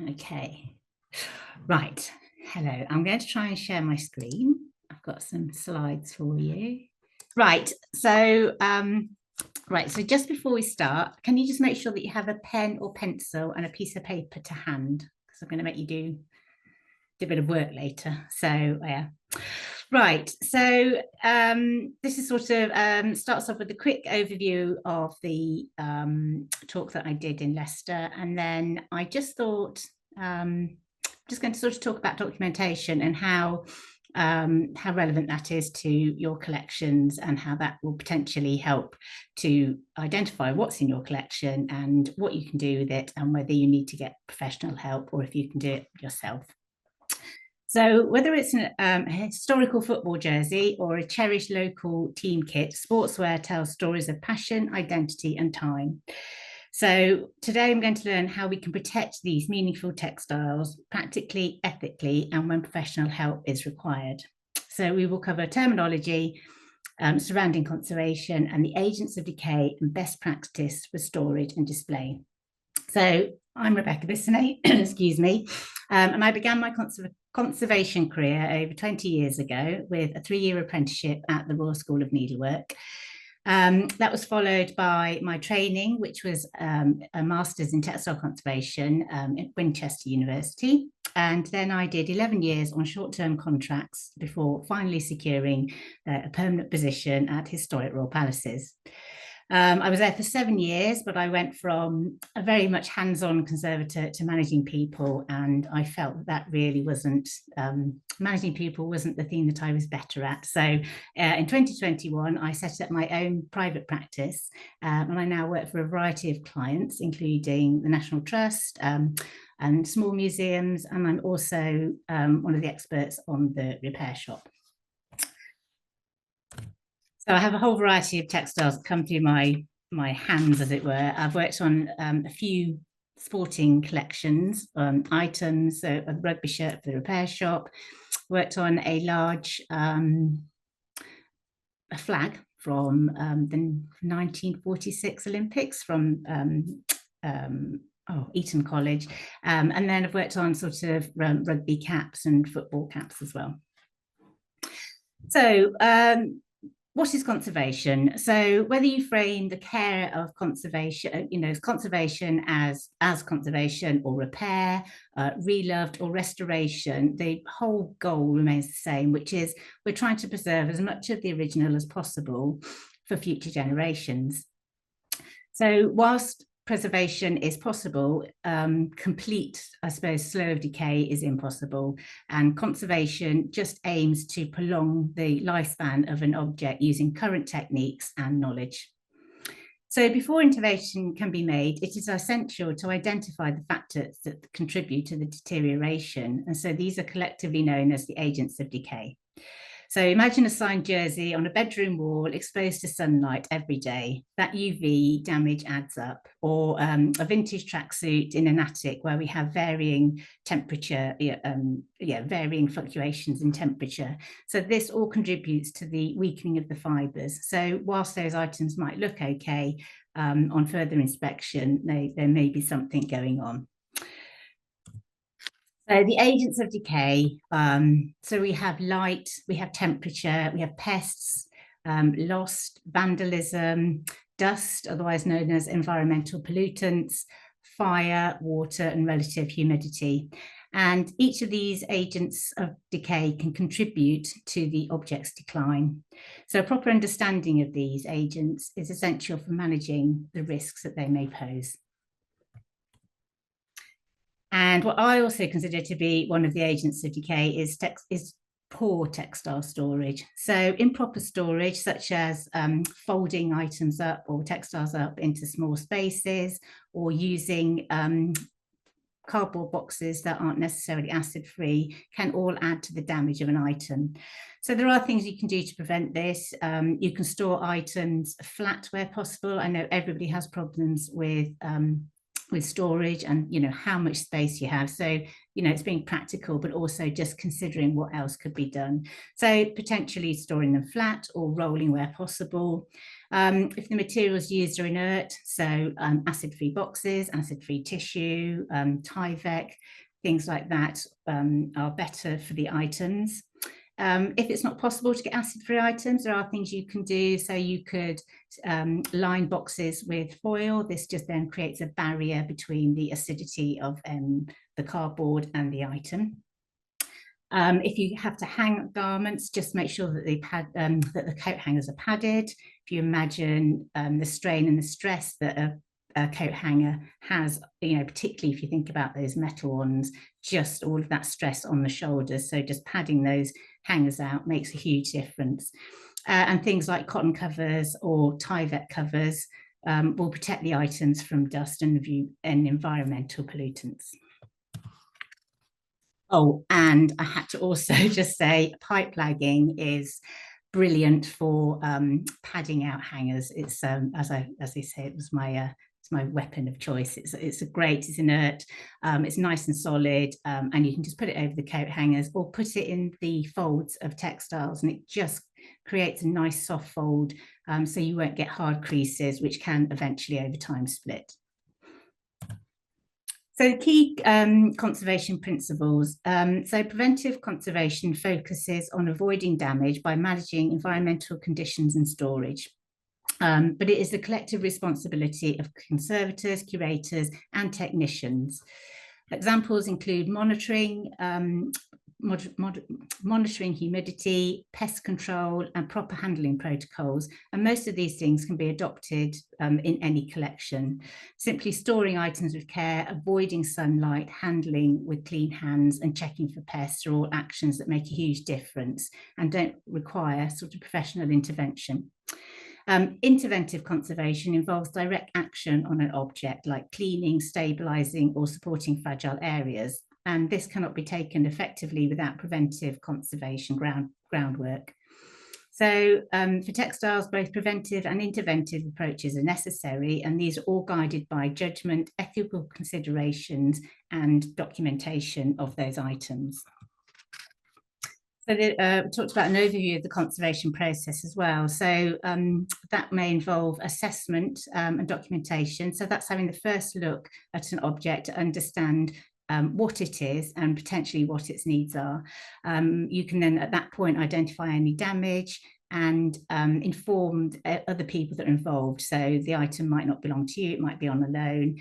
Okay, right. Hello, I'm going to try and share my screen. I've got some slides for you. Right, so just before we start, can you just make sure that you have a pen or pencil and a piece of paper to hand? Because I'm going to make you do a bit of work later. So yeah. Right, so this is sort of starts off with a quick overview of the talk that I did in Leicester, and then I just thought just going to sort of talk about documentation and how relevant that is to your collections and how that will potentially help to identify what's in your collection and what you can do with it and whether you need to get professional help or if you can do it yourself. So whether it's a historical football jersey or a cherished local team kit, sportswear tells stories of passion, identity and time. So today I'm going to learn how we can protect these meaningful textiles practically, ethically, and when professional help is required. So we will cover terminology surrounding conservation and the agents of decay and best practice for storage and display. So I'm Rebecca Bissonnet, excuse me, and I began my conservation career over 20 years ago with a 3-year apprenticeship at the Royal School of Needlework. That was followed by my training, which was a master's in textile conservation at Winchester University. And then I did 11 years on short-term contracts before finally securing a permanent position at Historic Royal Palaces. I was there for 7 years, but I went from a very much hands-on conservator to managing people, and I felt that really wasn't, managing people wasn't the thing that I was better at. So in 2021, I set up my own private practice, and I now work for a variety of clients, including the National Trust and small museums, and I'm also one of the experts on the repair shop. So I have a whole variety of textiles that come through my hands, as it were. I've worked on a few sporting collections, items, so a rugby shirt for the repair shop, worked on a large a flag from the 1946 Olympics from Eton College, and then I've worked on sort of rugby caps and football caps as well. So what is conservation? So whether you frame the care of conservation, conservation as conservation or repair, reloved or restoration, the whole goal remains the same, which is we're trying to preserve as much of the original as possible for future generations. So whilst preservation is possible, complete, I suppose, slow of decay is impossible, and conservation just aims to prolong the lifespan of an object using current techniques and knowledge. So before intervention can be made, it is essential to identify the factors that contribute to the deterioration, and so these are collectively known as the agents of decay. So imagine a signed jersey on a bedroom wall exposed to sunlight every day. That UV damage adds up. Or a vintage tracksuit in an attic where we have varying temperature, varying fluctuations in temperature. So this all contributes to the weakening of the fibres. So whilst those items might look okay, on further inspection, there may be something going on. So the agents of decay, so we have light, we have temperature, we have pests, loss, vandalism, dust, otherwise known as environmental pollutants, fire, water, and relative humidity. And each of these agents of decay can contribute to the object's decline. So a proper understanding of these agents is essential for managing the risks that they may pose. And what I also consider to be one of the agents of decay is poor textile storage. So improper storage, such as folding items up or textiles up into small spaces, or using cardboard boxes that aren't necessarily acid-free, can all add to the damage of an item. So there are things you can do to prevent this. You can store items flat where possible. I know everybody has problems with storage and how much space you have. So you know, it's being practical, but also just considering what else could be done. So potentially storing them flat or rolling where possible. If the materials used are inert, so acid-free boxes, acid-free tissue, Tyvek, things like that are better for the items. If it's not possible to get acid-free items, there are things you can do. So you could line boxes with foil. This just then creates a barrier between the acidity of the cardboard and the item. If you have to hang garments, just make sure that that the coat hangers are padded. If you imagine the strain and the stress that a coat hanger has, you know, particularly if you think about those metal ones, just all of that stress on the shoulders. So just padding those hangers out makes a huge difference. And things like cotton covers or Tyvek covers will protect the items from dust and environmental pollutants. Oh, and I had to also just say pipe lagging is brilliant for padding out hangers. It's as I say, it was my weapon of choice. It's inert, it's nice and solid, and you can just put it over the coat hangers or put it in the folds of textiles, and it just creates a nice soft fold, so you won't get hard creases, which can eventually over time split. So key conservation principles. So preventive conservation focuses on avoiding damage by managing environmental conditions and storage. But it is the collective responsibility of conservators, curators, and technicians. Examples include monitoring humidity, pest control, and proper handling protocols. And most of these things can be adopted in any collection. Simply storing items with care, avoiding sunlight, handling with clean hands, and checking for pests are all actions that make a huge difference and don't require sort of professional intervention. Interventive conservation involves direct action on an object like cleaning, stabilizing, or supporting fragile areas. And this cannot be taken effectively without preventive conservation groundwork. So for textiles, both preventive and interventive approaches are necessary, and these are all guided by judgment, ethical considerations, and documentation of those items. So we talked about an overview of the conservation process as well. So that may involve assessment and documentation. So that's having the first look at an object to understand what it is and potentially what its needs are. You can then at that point identify any damage and inform other people that are involved. So the item might not belong to you, it might be on a loan,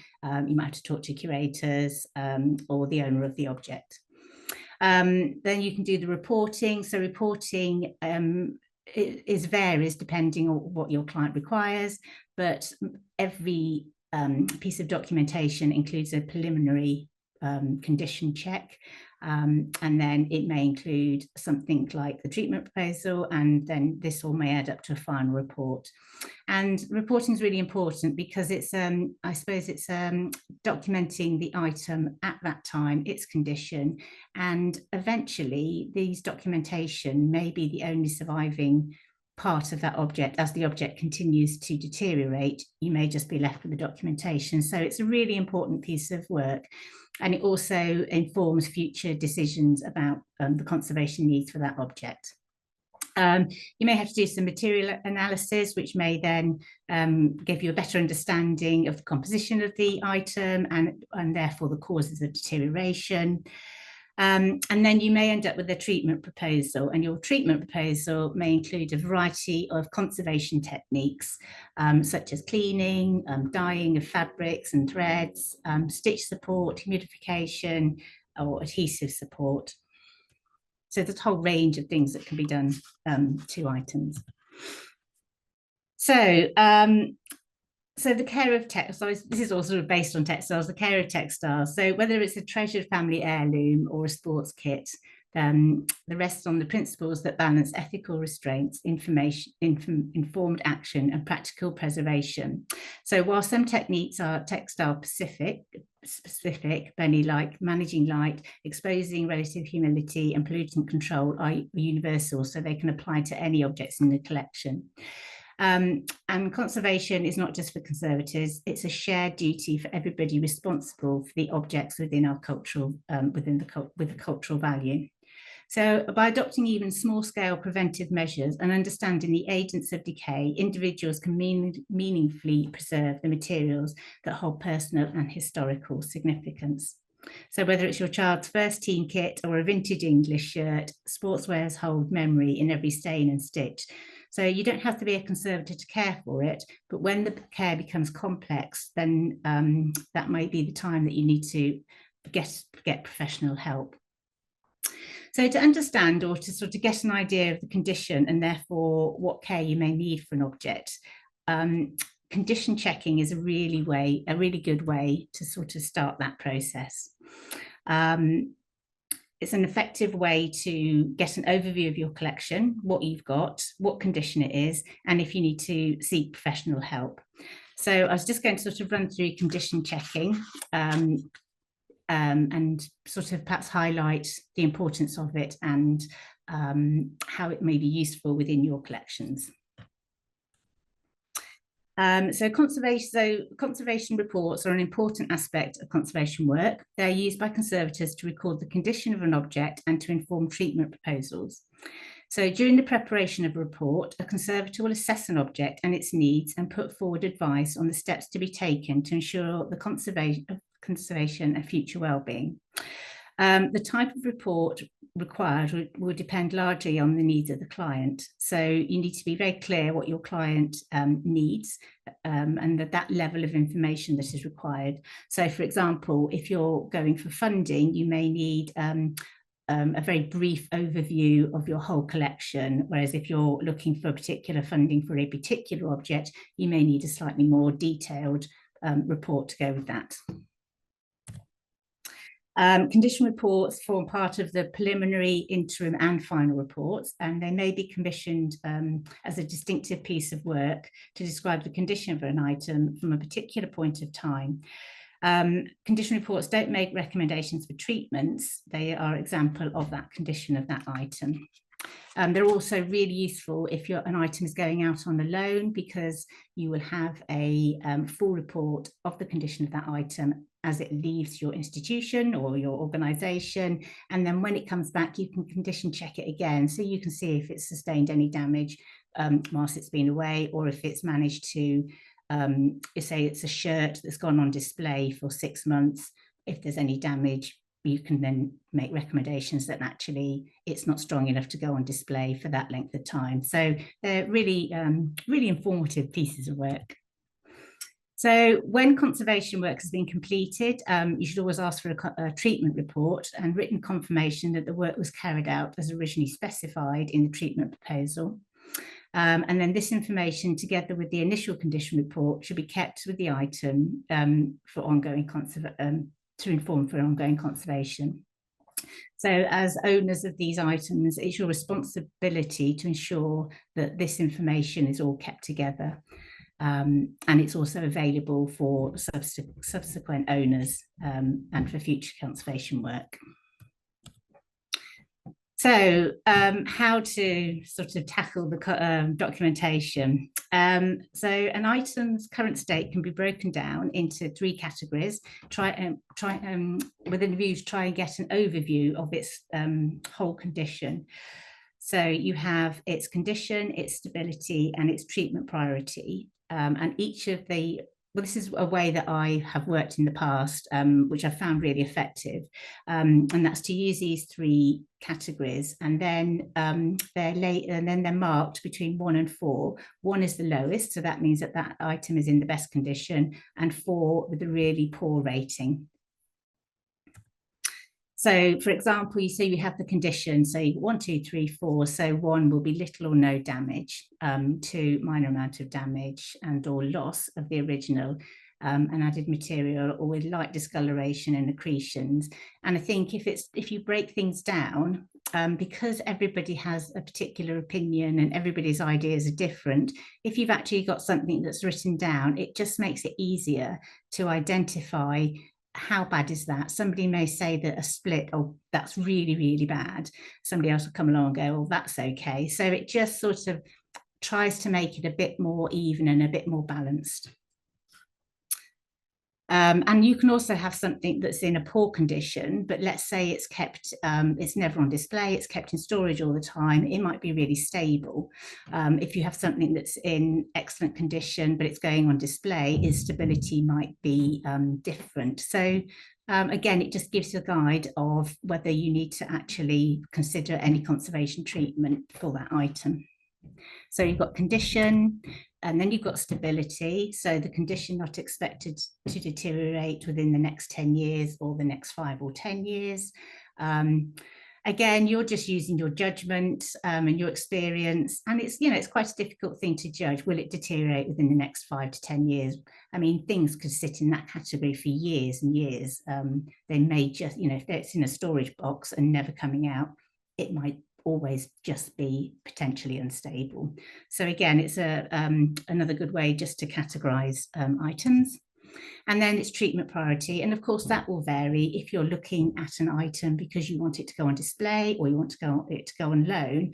you might have to talk to curators or the owner of the object. Then you can do the reporting. So reporting varies depending on what your client requires, but every piece of documentation includes a preliminary condition check, and then it may include something like the treatment proposal, and then this all may add up to a final report. And reporting is really important because it's, I suppose it's documenting the item at that time, its condition, and eventually these documentation may be the only surviving part of that object. As the object continues to deteriorate, you may just be left with the documentation. So it's a really important piece of work. And it also informs future decisions about the conservation needs for that object. You may have to do some material analysis, which may then give you a better understanding of the composition of the item and therefore the causes of deterioration. And then you may end up with a treatment proposal, and your treatment proposal may include a variety of conservation techniques, such as cleaning, dyeing of fabrics and threads, stitch support, humidification, or adhesive support. So there's a whole range of things that can be done to items. So the care of textiles, this is all sort of based on textiles, the care of textiles. So whether it's a treasured family heirloom or a sports kit, the rest on the principles that balance ethical restraints, informed action, and practical preservation. So while some techniques are textile specific, many like managing light, exposing relative humidity, and pollutant control are universal, so they can apply to any objects in the collection. And conservation is not just for conservators, it's a shared duty for everybody responsible for the objects within our cultural, with the cultural value. So by adopting even small-scale preventive measures and understanding the agents of decay, individuals can meaningfully preserve the materials that hold personal and historical significance. So whether it's your child's first team kit or a vintage English shirt, sportswears hold memory in every stain and stitch. So you don't have to be a conservator to care for it, but when the care becomes complex, then that might be the time that you need to get professional help. So to understand or to sort of get an idea of the condition and therefore what care you may need for an object, condition checking is a really good way to sort of start that process. It's an effective way to get an overview of your collection, what you've got, what condition it is, and if you need to seek professional help. So I was just going to sort of run through condition checking and sort of perhaps highlight the importance of it and how it may be useful within your collections. So conservation reports are an important aspect of conservation work. They're used by conservators to record the condition of an object and to inform treatment proposals. So during the preparation of a report, a conservator will assess an object and its needs and put forward advice on the steps to be taken to ensure the conservation and future well-being. The type of report required will depend largely on the needs of the client. So you need to be very clear what your client needs and that level of information that is required. So for example, if you're going for funding, you may need a very brief overview of your whole collection, whereas if you're looking for particular funding for a particular object, you may need a slightly more detailed report to go with that. Condition reports form part of the preliminary, interim and final reports, and they may be commissioned as a distinctive piece of work to describe the condition of an item from a particular point of time. Condition reports don't make recommendations for treatments. They are an example of that condition of that item. They're also really useful if an item is going out on a loan, because you will have a full report of the condition of that item as it leaves your institution or your organisation, and then when it comes back you can condition check it again, so you can see if it's sustained any damage whilst it's been away, or if it's managed to say it's a shirt that's gone on display for 6 months, if there's any damage you can then make recommendations that actually it's not strong enough to go on display for that length of time. So they're really informative pieces of work. So when conservation work has been completed, you should always ask for a treatment report and written confirmation that the work was carried out as originally specified in the treatment proposal. And then this information, together with the initial condition report, should be kept with the item for ongoing to inform for ongoing conservation. So as owners of these items, it's your responsibility to ensure that this information is all kept together. And it's also available for subsequent owners and for future conservation work. So how to sort of tackle the documentation. So an item's current state can be broken down into 3 categories. With a view to try and get an overview of its whole condition. So you have its condition, its stability, and its treatment priority. And each of the this is a way that I have worked in the past, which I've found really effective, and that's to use these 3 categories, and then they're marked between 1 and 4. 1 is the lowest, so that means that that item is in the best condition, and 4 with a really poor rating. So, for example, you see we have the condition, so 1, 2, 3, 4. So 1 will be little or no damage, 2 minor amount of damage and or loss of the original and added material, or with light discoloration and accretions. And I think if you break things down, because everybody has a particular opinion and everybody's ideas are different, if you've actually got something that's written down, it just makes it easier to identify how bad is that. Somebody may say that a split, oh, that's really, really bad. Somebody else will come along and go, oh, that's okay. So it just sort of tries to make it a bit more even and a bit more balanced. And you can also have something that's in a poor condition, but let's say it's kept, it's never on display, it's kept in storage all the time, it might be really stable. If you have something that's in excellent condition, but it's going on display, its stability might be different. So again, it just gives you a guide of whether you need to actually consider any conservation treatment for that item. So you've got condition, and then you've got stability. So the condition not expected to deteriorate within the next 10 years or the next 5 or 10 years. Again, you're just using your judgment and your experience. And it's, it's quite a difficult thing to judge. Will it deteriorate within the next 5 to 10 years? I mean, things could sit in that category for years and years. They may just, if it's in a storage box and never coming out, it might always just be potentially unstable. So again, it's another good way just to categorize items. And then it's treatment priority. And of course, that will vary if you're looking at an item because you want it to go on display or you want it to go on loan.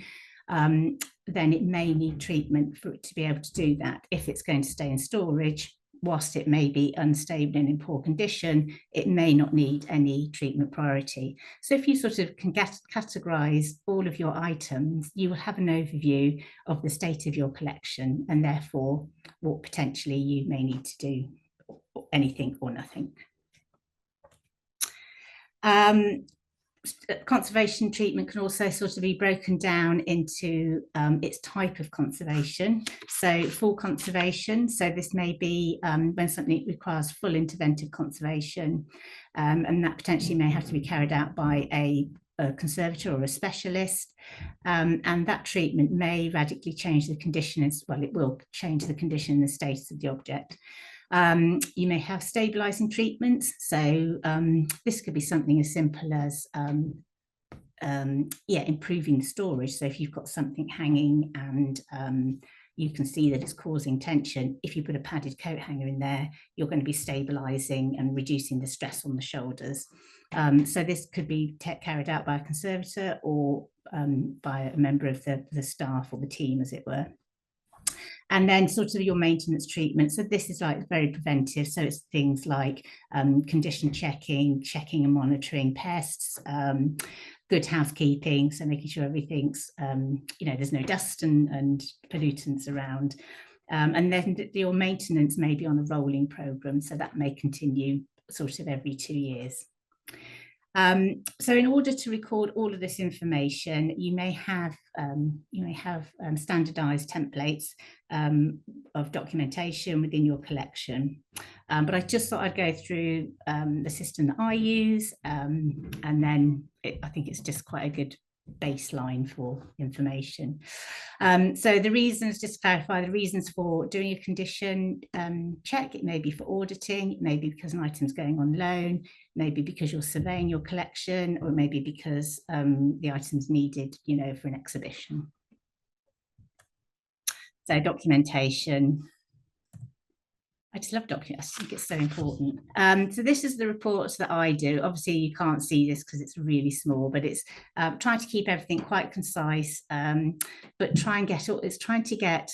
Then it may need treatment for it to be able to do that. If it's going to stay in storage, whilst it may be unstable and in poor condition, it may not need any treatment priority. So if you sort of can categorize all of your items, you will have an overview of the state of your collection and therefore what potentially you may need to do, anything or nothing. Conservation treatment can also sort of be broken down into its type of conservation. So full conservation, so this may be when something requires full interventive conservation, and that potentially may have to be carried out by a conservator or a specialist, and that treatment may radically change the condition as well. It will change the condition and the status of the object. You may have stabilizing treatments. So this could be something as simple as improving the storage. So if you've got something hanging and you can see that it's causing tension, if you put a padded coat hanger in there, you're going to be stabilizing and reducing the stress on the shoulders. So this could be carried out by a conservator or by a member of the staff or the team, as it were. And then sort of your maintenance treatment. So this is like very preventive. So it's things like condition checking and monitoring pests, good housekeeping. So making sure everything's, there's no dust and pollutants around. And then your maintenance may be on a rolling program. So that may continue sort of every 2 years. So in order to record all of this information, you may have standardized templates of documentation within your collection. But I just thought I'd go through the system that I use, and then I think it's just quite a good baseline for information. So the reasons, just to clarify, the reasons for doing a condition check, it may be for auditing, it may be because an item's going on loan, maybe because you're surveying your collection, or maybe because the item's needed, for an exhibition. So documentation. I just love documents. I think it's so important. So this is the reports that I do. Obviously, you can't see this because it's really small, but it's trying to keep everything quite concise, but trying to get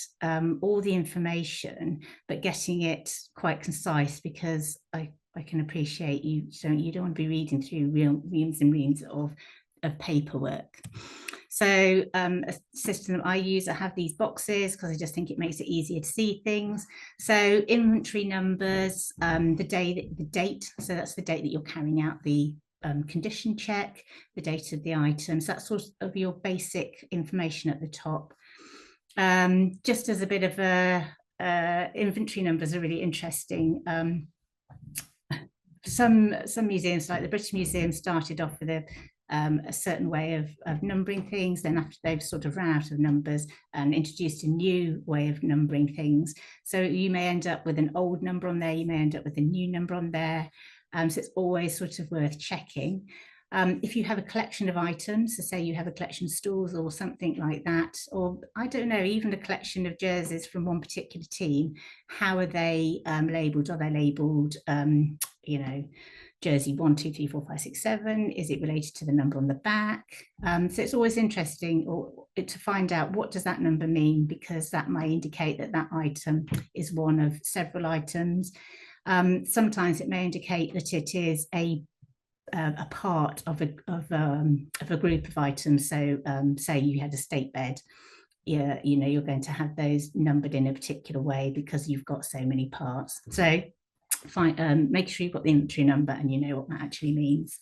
all the information, but getting it quite concise, because I can appreciate you don't want to be reading through reams and reams of paperwork. So a system that I use, I have these boxes because I just think it makes it easier to see things. So inventory numbers, the date, so that's the date that you're carrying out the condition check, the date of the items, that's sort of your basic information at the top. Just as a bit of inventory numbers are really interesting. Some museums, like the British Museum, started off with a certain way of numbering things. Then after they've sort of ran out of numbers and introduced a new way of numbering things. So you may end up with an old number on there, you may end up with a new number on there. So it's always sort of worth checking. If you have a collection of items, so say you have a collection of stools or something like that, or I don't know, even a collection of jerseys from one particular team, how are they labelled? Are they labelled, jersey 1, 2, 3, 4, 5, 6, 7? Is it related to the number on the back? So it's always interesting to find out what does that number mean, because that might indicate that that item is one of several items. Sometimes it may indicate that it is a part of a group of items. So say you had a state bed, yeah, you know, you're going to have those numbered in a particular way because you've got so many parts. So make sure you've got the inventory number and you know what that actually means.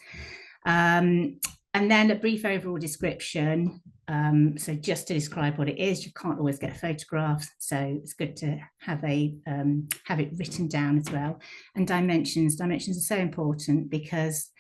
And then a brief overall description. So just to describe what it is, you can't always get photographs, so it's good to have it written down as well. And dimensions are so important, because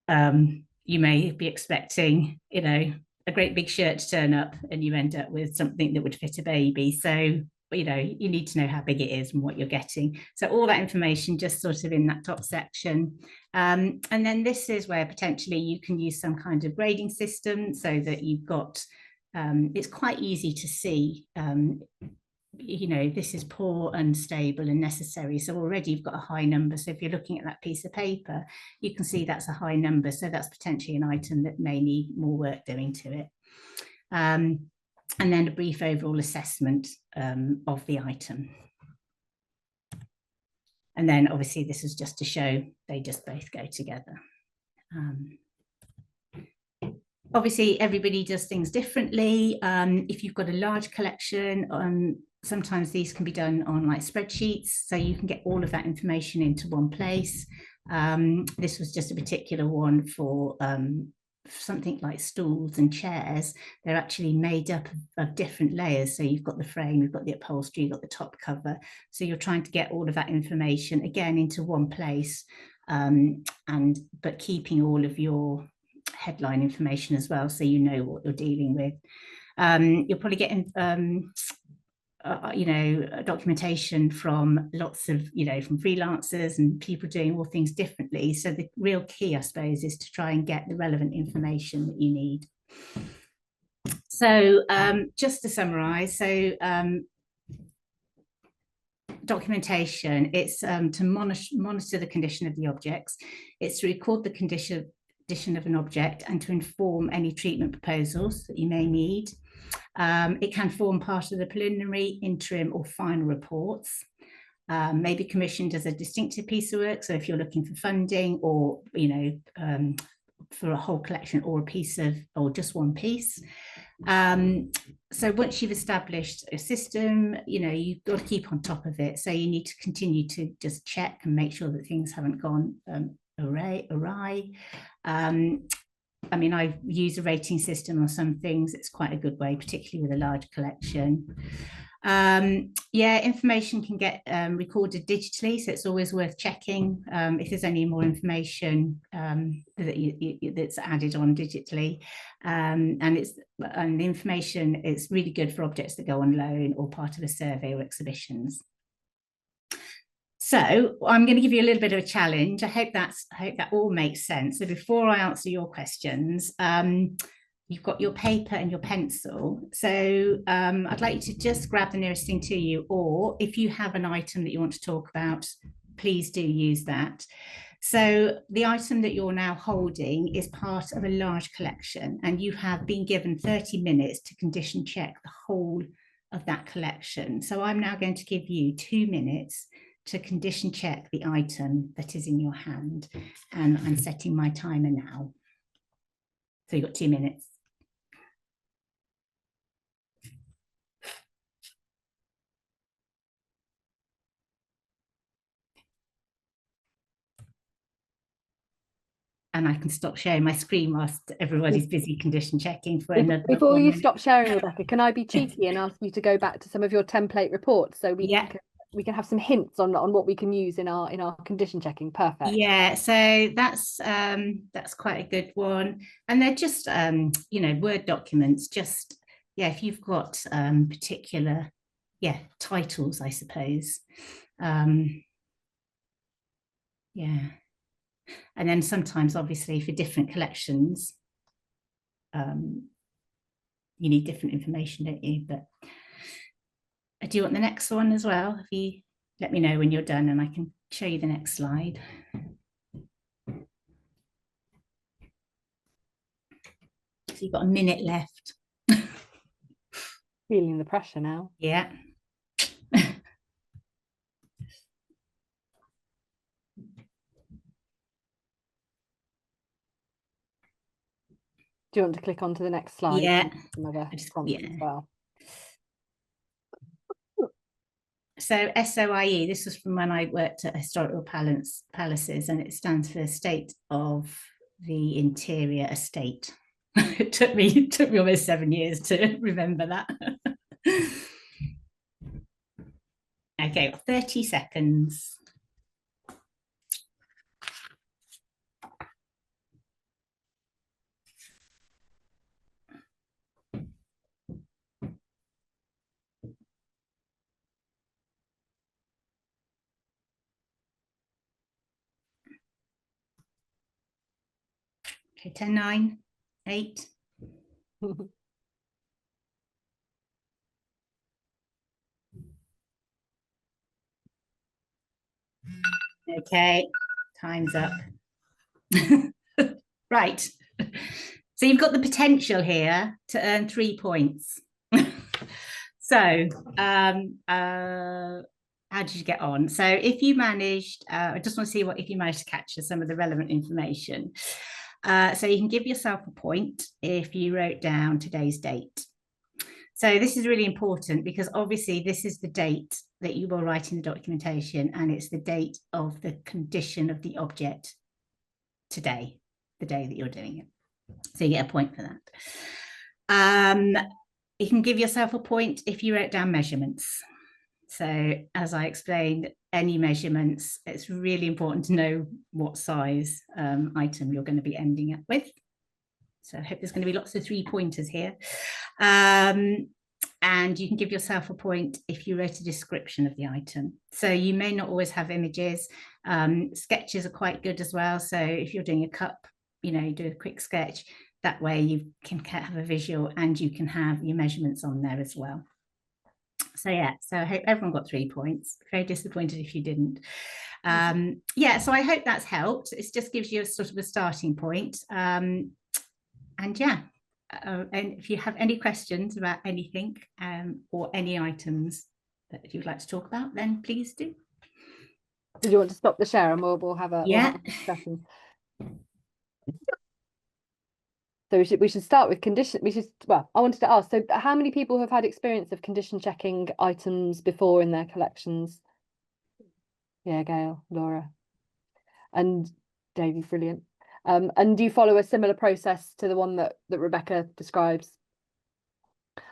you may be expecting, you know, a great big shirt to turn up and you end up with something that would fit a baby. So, you know, you need to know how big it is and what you're getting. So all that information just sort of in that top section. And then this is where potentially you can use some kind of grading system so that you've got, it's quite easy to see, you know, this is poor, unstable and necessary. So already you've got a high number. So if you're looking at that piece of paper, you can see that's a high number. So that's potentially an item that may need more work doing to it. And then a brief overall assessment of the item. And then obviously this is just to show they just both go together. Obviously everybody does things differently. If you've got a large collection, sometimes these can be done on like spreadsheets, so you can get all of that information into one place. This was just a particular one for something like stools and chairs. They're actually made up of different layers. So you've got the frame, you've got the upholstery, you've got the top cover. So you're trying to get all of that information again into one place, but keeping all of your headline information as well, so you know what you're dealing with. You're probably getting you know, documentation from lots of, you know, from freelancers and people doing all things differently. So the real key, I suppose, is to try and get the relevant information that you need. So just to summarize, so documentation, it's to monitor the condition of the objects, it's to record the condition of an object and to inform any treatment proposals that you may need. It can form part of the preliminary, interim or final reports. Maybe commissioned as a distinctive piece of work. So if you're looking for funding, or, you know, for a whole collection or a piece of, or just one piece. So once you've established a system, you know, you've got to keep on top of it. So you need to continue to just check and make sure that things haven't gone awry. I mean, I use a rating system on some things. It's quite a good way, particularly with a large collection. Yeah, information can get recorded digitally, so it's always worth checking if there's any more information that's added on digitally. And the information is really good for objects that go on loan or part of a survey or exhibitions. So I'm going to give you a little bit of a challenge. I hope that all makes sense. So before I answer your questions, you've got your paper and your pencil. So I'd like you to just grab the nearest thing to you, or if you have an item that you want to talk about, please do use that. So the item that you're now holding is part of a large collection, and you have been given 30 minutes to condition check the whole of that collection. So I'm now going to give you 2 minutes to condition check the item that is in your hand, and I'm setting my timer now. So you've got 2 minutes. And I can stop sharing my screen whilst everybody's busy condition checking for another. Before you stop sharing, Rebecca, can I be cheeky and ask you to go back to some of your template reports so we can have some hints on what we can use in our condition checking? Perfect. Yeah, so that's quite a good one, and they're just you know, Word documents. Just, yeah, if you've got particular, yeah, titles, I suppose. Yeah. And then sometimes, obviously, for different collections, you need different information, don't you? But do you want the next one as well? If you let me know when you're done, and I can show you the next slide. So you've got a minute left. Feeling the pressure now. Yeah. Do you want to click on to the next slide? Yeah. Some other prompts as well. So SOIE, this was from when I worked at Historical Palaces, and it stands for State of the Interior Estate. It took me almost 7 years to remember that. Okay, 30 seconds. Okay, 10, 9, 8. Okay, time's up. Right. So you've got the potential here to earn 3 points. So how did you get on? So if you managed, I just want to see if you managed to capture some of the relevant information. So you can give yourself a point if you wrote down today's date. So this is really important because obviously this is the date that you will write in the documentation, and it's the date of the condition of the object today, the day that you're doing it. So you get a point for that. You can give yourself a point if you wrote down measurements. So as I explained, any measurements, it's really important to know what size item you're going to be ending up with. So I hope there's going to be lots of 3-pointers here. And you can give yourself a point if you wrote a description of the item. So you may not always have images. Sketches are quite good as well. So if you're doing a cup, you do a quick sketch. That way you can have a visual and you can have your measurements on there as well. So yeah, so I hope everyone got 3 points. Very disappointed if you didn't. Yeah, so I hope that's helped. It just gives you a sort of a starting point. And yeah, and if you have any questions about anything or any items that you'd like to talk about, then please do. Did you want to stop the share and we'll have a discussion? So we should start with condition. Well, I wanted to ask, so how many people have had experience of condition checking items before in their collections? Yeah, Gail, Laura, and Davey, brilliant. And do you follow a similar process to the one that Rebecca describes?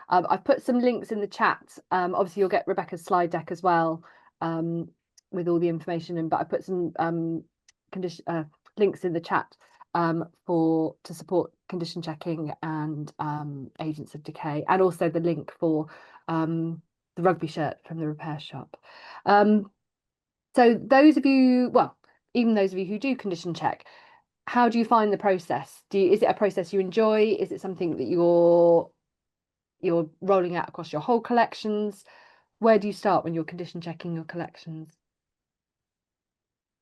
I've put some links in the chat. Obviously, you'll get Rebecca's slide deck as well, with all the information in. But I put some links in the chat to support condition checking and agents of decay, and also the link for the rugby shirt from the repair shop. So those of you, well, even those of you who do condition check, how do you find the process? Is it a process you enjoy? Is it something that you're rolling out across your whole collections? Where do you start when you're condition checking your collections?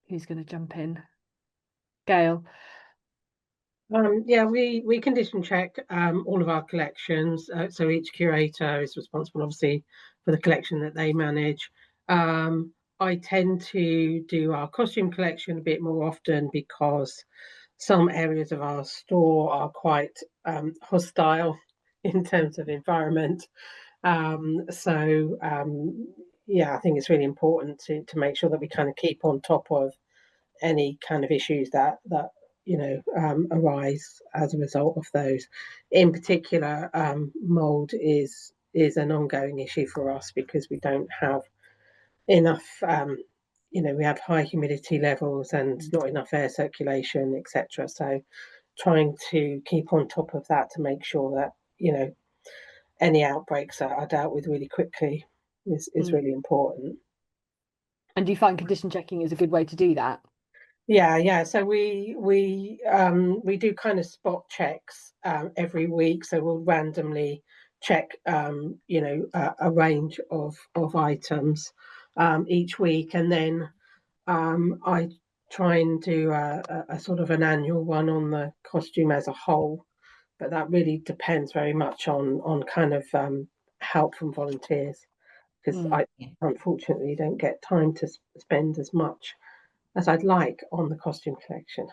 Who's going to jump in? Gail. Yeah, we condition check all of our collections. So each curator is responsible, obviously, for the collection that they manage. I tend to do our costume collection a bit more often because some areas of our store are quite hostile in terms of environment. Yeah, I think it's really important to make sure that we kind of keep on top of any kind of issues that arise as a result of those. In particular, mold is an ongoing issue for us because we don't have enough. We have high humidity levels and not enough air circulation, etc. So trying to keep on top of that to make sure that any outbreaks are dealt with really quickly is really important. And do you find condition checking is a good way to do that? Yeah. So we do kind of spot checks every week. So we'll randomly check a range of items each week, and then I try and do a sort of an annual one on the costume as a whole, but that really depends very much on kind of help from volunteers, because I unfortunately don't get time to spend as much as I'd like on the costume collection.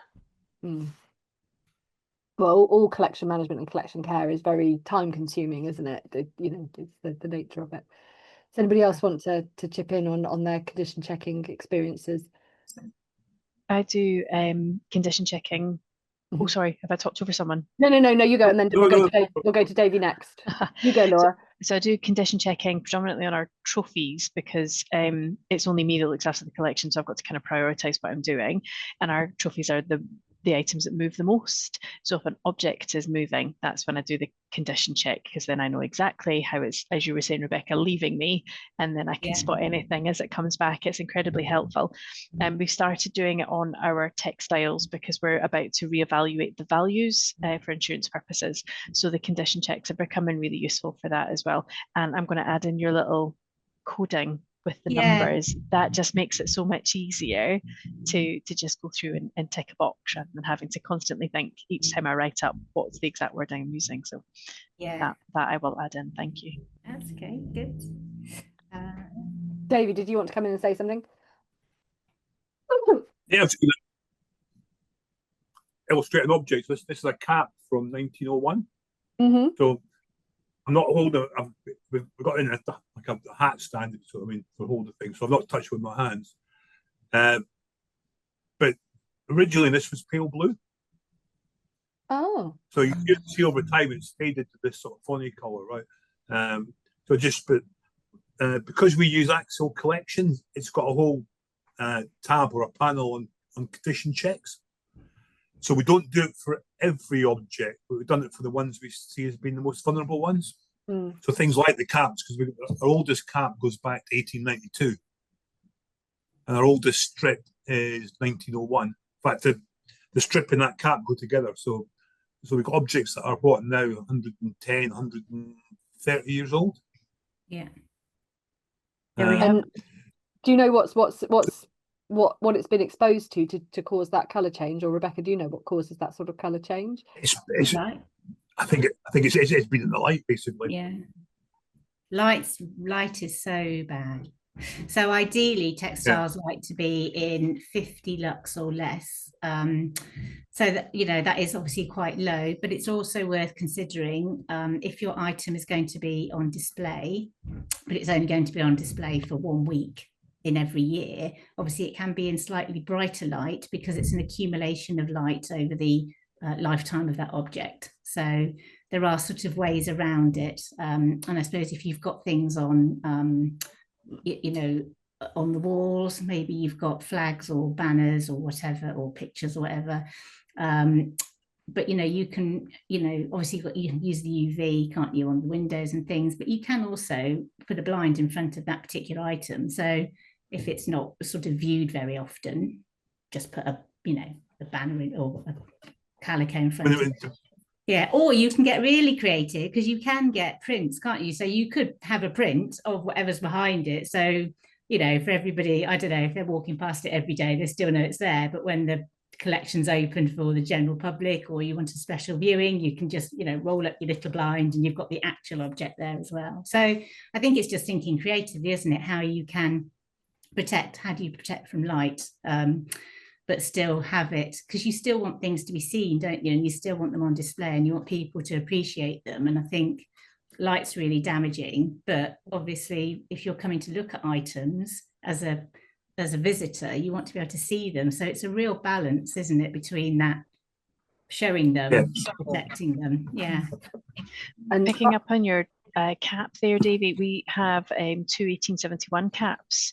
Well, all collection management and collection care is very time consuming, isn't it? You know, it's the nature of it. Does anybody else want to chip in on their condition checking experiences? I do condition checking. Oh, sorry, have I talked over someone? No, you go, and then we'll go to Davey next. You go, Laura. So I do condition checking predominantly on our trophies, because it's only me that looks after the collection, so I've got to kind of prioritize what I'm doing. And our trophies are the items that move the most. So if an object is moving, that's when I do the condition check, because then I know exactly how it's, as you were saying, Rebecca, leaving me, and then I can spot anything as it comes back. It's incredibly helpful. And we started doing it on our textiles because we're about to reevaluate the values for insurance purposes. So the condition checks are becoming really useful for that as well. And I'm going to add in your little coding with the numbers. That just makes it so much easier to just go through and tick a box, rather than having to constantly think each time I write up what's the exact wording I'm using. So that I will add in. Thank you. That's okay, good. David, did you want to come in and say something? Yeah, I'm just going to illustrate an object. This is a cap from 1901. So I'm not holding it. We've got in like a hat stand, so I mean, for holding things. So I've not touched with my hands. But originally this was pale blue. Oh. So you can see over time it's faded to this sort of funny colour, right? So just because we use Axial Collection, it's got a whole tab or a panel on condition checks. So we don't do it for every object, but we've done it for the ones we see as being the most vulnerable ones. So things like the caps, because our oldest cap goes back to 1892, and our oldest strip is 1901. In fact, the strip and that cap go together. So we've got objects that are what now 110, 130 years old. Yeah. Do you know what it's been exposed to cause that colour change? Or Rebecca, do you know what causes that sort of colour change? I think it's been in the light, basically. Yeah. Light is so bad. So ideally textiles like to be in 50 lux or less. So that, you know, that is obviously quite low, but it's also worth considering if your item is going to be on display, but it's only going to be on display for 1 week in every year. Obviously it can be in slightly brighter light because it's an accumulation of light over the lifetime of that object. So there are sort of ways around it. And I suppose if you've got things on, you know, on the walls, maybe you've got flags or banners or whatever, or pictures or whatever. But, you know, you can, you know, obviously you can use the UV, can't you, on the windows and things, but you can also put a blind in front of that particular item. So if it's not sort of viewed very often, just put a, you know, a banner in, or a calico in front of it. Yeah, or you can get really creative because you can get prints, can't you? So you could have a print of whatever's behind it. So, you know, for everybody, I don't know, if they're walking past it every day, they still know it's there. But when the collection's open for the general public, or you want a special viewing, you can just, you know, roll up your little blind and you've got the actual object there as well. So I think it's just thinking creatively, isn't it? How you can protect, how do you protect from light? But still have it, because you still want things to be seen, don't you? And you still want them on display and you want people to appreciate them. And I think light's really damaging, but obviously if you're coming to look at items as a visitor, you want to be able to see them. So it's a real balance, isn't it, between that showing them, protecting them. Yeah. And picking up on your cap there, Davey, we have 2 1871 caps.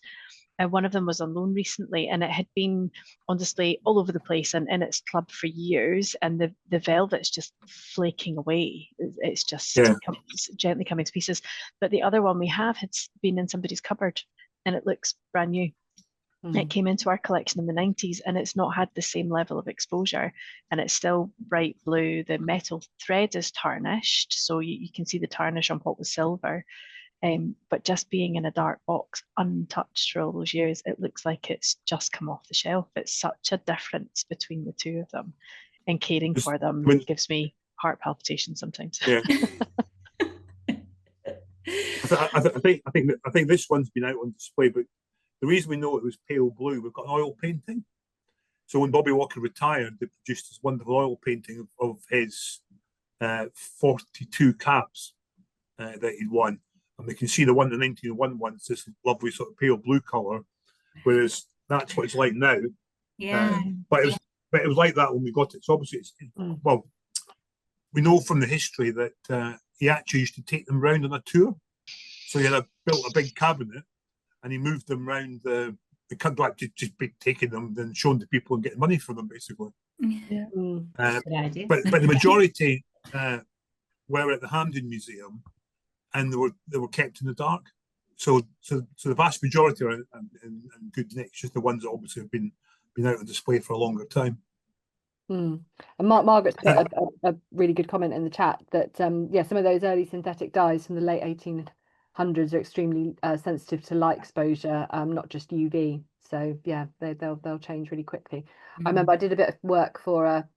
One of them was on loan recently, and it had been on display all over the place and in its club for years, and the velvet's just flaking away. It's just gently coming to pieces. But the other one we have had been in somebody's cupboard, and it looks brand new. It came into our collection in the 90s, and it's not had the same level of exposure, and it's still bright blue. The metal thread is tarnished, so you can see the tarnish on what was silver. But just being in a dark box, untouched for all those years, it looks like it's just come off the shelf. It's such a difference between the two of them, and caring for them gives me heart palpitations sometimes. Yeah. I think this one's been out on display, but the reason we know it was pale blue, we've got an oil painting. So when Bobby Walker retired, they produced this wonderful oil painting of his 42 caps that he'd won. And we can see the one, the 1901 one, it's this lovely sort of pale blue colour, whereas that's what it's like now. Yeah. But it was like that when we got it. So obviously, well, we know from the history that he actually used to take them round on a tour. So he had built a big cabinet, and he moved them round the country, just taking them and showing to people and getting money for them, basically. Yeah. Good idea. But the majority were at the Hampden Museum, and they were kept in the dark. So the vast majority are in good nick. It's just the ones that obviously have been out on display for a longer time. And Margaret's put a really good comment in the chat that yeah, some of those early synthetic dyes from the late 1800s are extremely sensitive to light exposure, not just UV. So yeah, they'll change really quickly. I remember I did a bit of work for a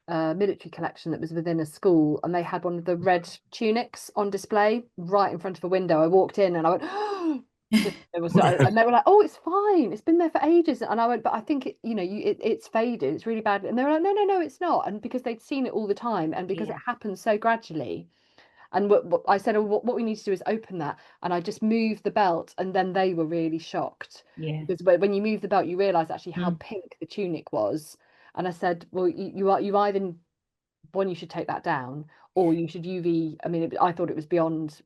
military collection that was within a school, and they had one of the red tunics on display right in front of a window. I walked in and I went, oh! And they were like, oh, it's fine, it's been there for ages. And I went, but I think it's faded, it's really bad. And they were like, no, it's not. And because they'd seen it all the time, and because it happens so gradually. And what I said, what we need to do is open that. And I just moved the belt, and then they were really shocked. Yeah. Because when you move the belt, you realise actually how pink the tunic was. And I said, well, you either, one, you should take that down, or you should UV. I mean, I thought it was beyond,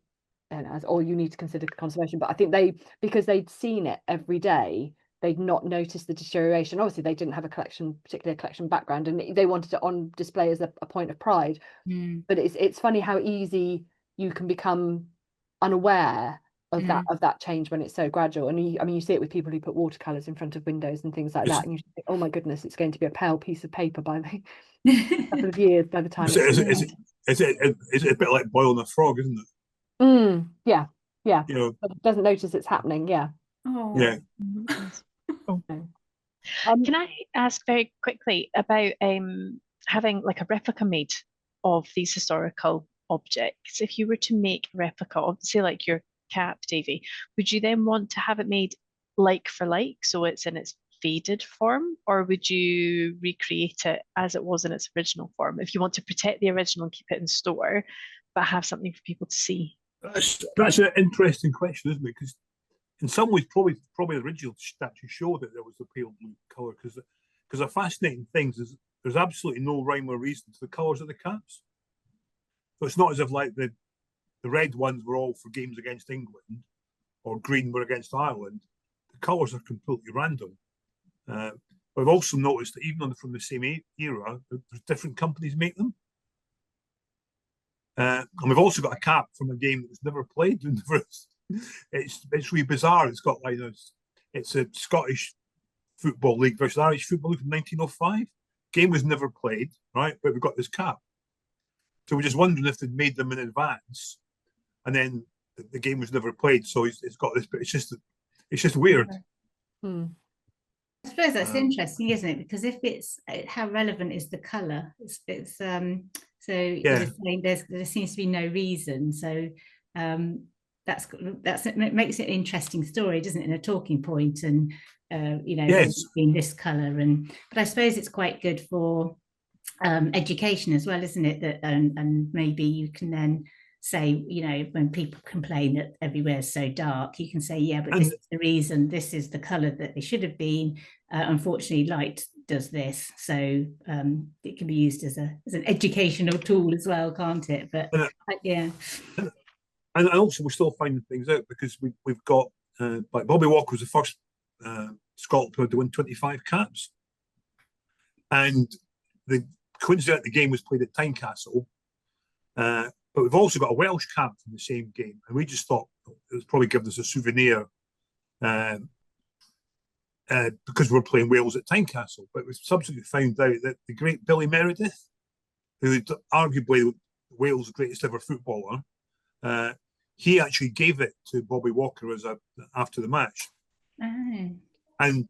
or you need to consider conservation. But I think because they'd seen it every day, they'd not noticed the deterioration. Obviously, they didn't have particular collection background, and they wanted it on display as a point of pride. But it's funny how easy you can become unaware of that change when it's so gradual. And you see it with people who put watercolors in front of windows and things like that, and you think, oh my goodness, it's going to be a pale piece of paper by the couple of years by the time. Is it a bit like boiling a frog, isn't it? Yeah. But it doesn't notice it's happening. Yeah. Oh. Yeah. Can I ask very quickly about having like a replica made of these historical objects? If you were to make a replica of, say, like your cap, Davy, would you then want to have it made like for like, so it's in its faded form, or would you recreate it as it was in its original form if you want to protect the original and keep it in store but have something for people to see? That's an interesting question, isn't it? Because in some ways, probably the original statue showed that there was the pale blue colour, because the fascinating things is there's absolutely no rhyme or reason to the colours of the caps. So it's not as if like the red ones were all for games against England, or green were against Ireland. The colours are completely random. But I've also noticed that even from the same era, there's different companies make them. And we've also got a cap from a game that was never played. It's really bizarre. It's got like it's a Scottish Football League versus Irish Football League from 1905. Game was never played, right? But we've got this cap. So we're just wondering if they'd made them in advance, and then the game was never played. So it's got this, but it's just weird. I suppose that's interesting, isn't it? Because if it's how relevant is the colour? It's so you're saying there seems to be no reason. So that's it makes it an interesting story, doesn't it? And a talking point, and being this colour, but I suppose it's quite good for education as well, isn't it? That and maybe you can then say, when people complain that everywhere's so dark, you can say, yeah, but this is the reason, this is the colour that they should have been. Unfortunately, light does this, so it can be used as an educational tool as well, can't it? But yeah. And also, we're still finding things out, because we've got like Bobby Walker was the first sculptor to win 25 caps, and coincidentally the game was played at Tynecastle. But we've also got a Welsh cap from the same game, and we just thought it was probably given us a souvenir because we're playing Wales at Tynecastle. But we subsequently found out that the great Billy Meredith, who is arguably Wales' greatest ever footballer, he actually gave it to Bobby Walker as after the match. Oh. And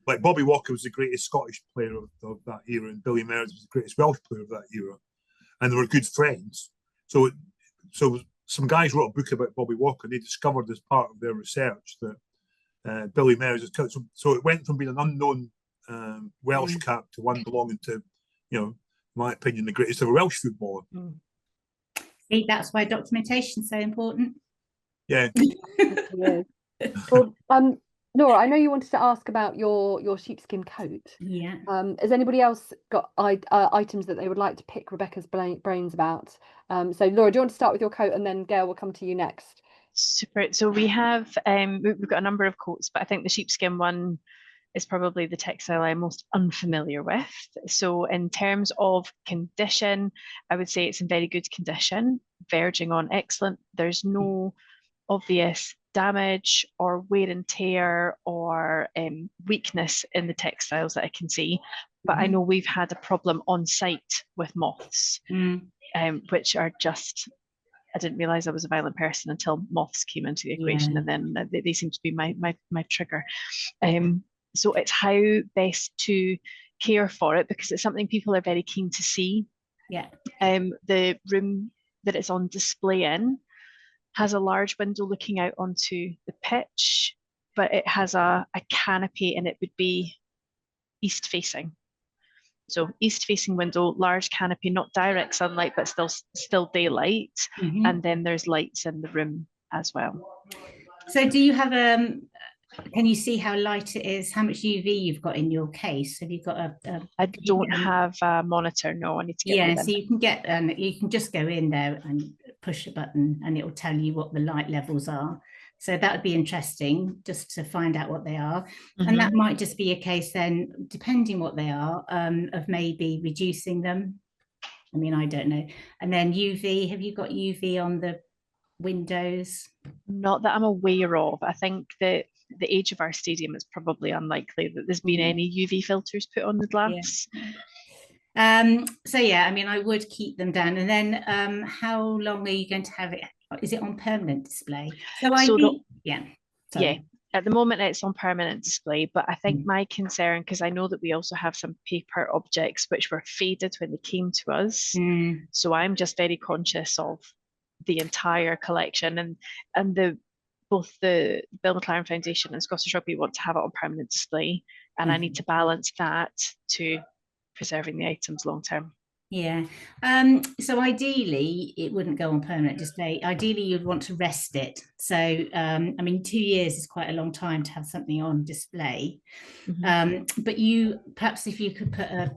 like Bobby Walker was the greatest Scottish player of that era, and Billy Meredith was the greatest Welsh player of that era, and they were good friends. So some guys wrote a book about Bobby Walker. And they discovered as part of their research that Billy Meredith. So it went from being an unknown Welsh cap to one belonging to, in my opinion, the greatest ever Welsh footballer. See, that's why documentation is so important. Yeah. Well, Laura, I know you wanted to ask about your sheepskin coat. Yeah. Has anybody else got items that they would like to pick Rebecca's brains about? So Laura, do you want to start with your coat, and then Gail will come to you next? Super. So we have we've got a number of coats, but I think the sheepskin one is probably the textile I'm most unfamiliar with. So in terms of condition, I would say it's in very good condition, verging on excellent. There's no obvious damage or wear and tear or weakness in the textiles that I can see. But I know we've had a problem on site with moths, which are just, I didn't realize I was a violent person until moths came into the equation, and then they seem to be my trigger. So it's how best to care for it, because it's something people are very keen to see. Yeah. The room that it's on display in has a large window looking out onto the pitch, but it has a canopy, and it would be east facing. So east facing window, large canopy, not direct sunlight, but still daylight. And then there's lights in the room as well. So do you have can you see how light it is, how much UV you've got in your case? Have you got I don't have a monitor, no. I need to get so you can get, you can just go in there and push a button, and it will tell you what the light levels are. So that would be interesting, just to find out what they are. And that might just be a case then, depending what they are, of maybe reducing them. I mean, I don't know. And then UV, have you got UV on the windows? Not that I'm aware of. I think that the age of our stadium is probably unlikely that there's been any UV filters put on the glass. So yeah, I mean, I would keep them down. And then how long are you going to have it? Is it on permanent display? At the moment it's on permanent display, but I think my concern, because I know that we also have some paper objects which were faded when they came to us, so I'm just very conscious of the entire collection, and both the Bill McLaren Foundation and Scottish Rugby want to have it on permanent display, and I need to balance that to preserving the items long term. Yeah. So ideally it wouldn't go on permanent display. Ideally you'd want to rest it. So I mean, 2 years is quite a long time to have something on display. But perhaps if you could put a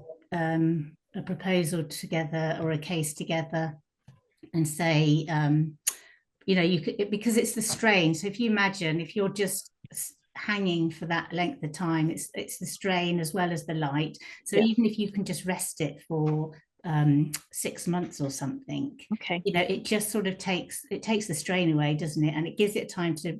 proposal together or a case together and say, you could, because it's the strain. So if you imagine, if you're just hanging for that length of time, it's the strain as well as the light. So even if you can just rest it for 6 months or something, it just sort of takes the strain away, doesn't it? And it gives it time to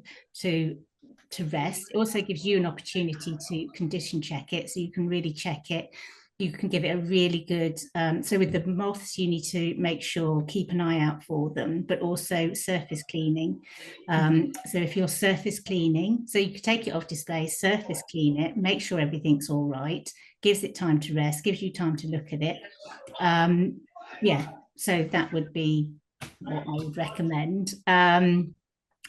rest. It also gives you an opportunity to condition check it, so you can really check it. You can give it a really good, so with the moths, you need to make sure, keep an eye out for them, but also surface cleaning. So if you're surface cleaning, so you could take it off display, surface clean it, make sure everything's all right, gives it time to rest, gives you time to look at it. So that would be what I would recommend.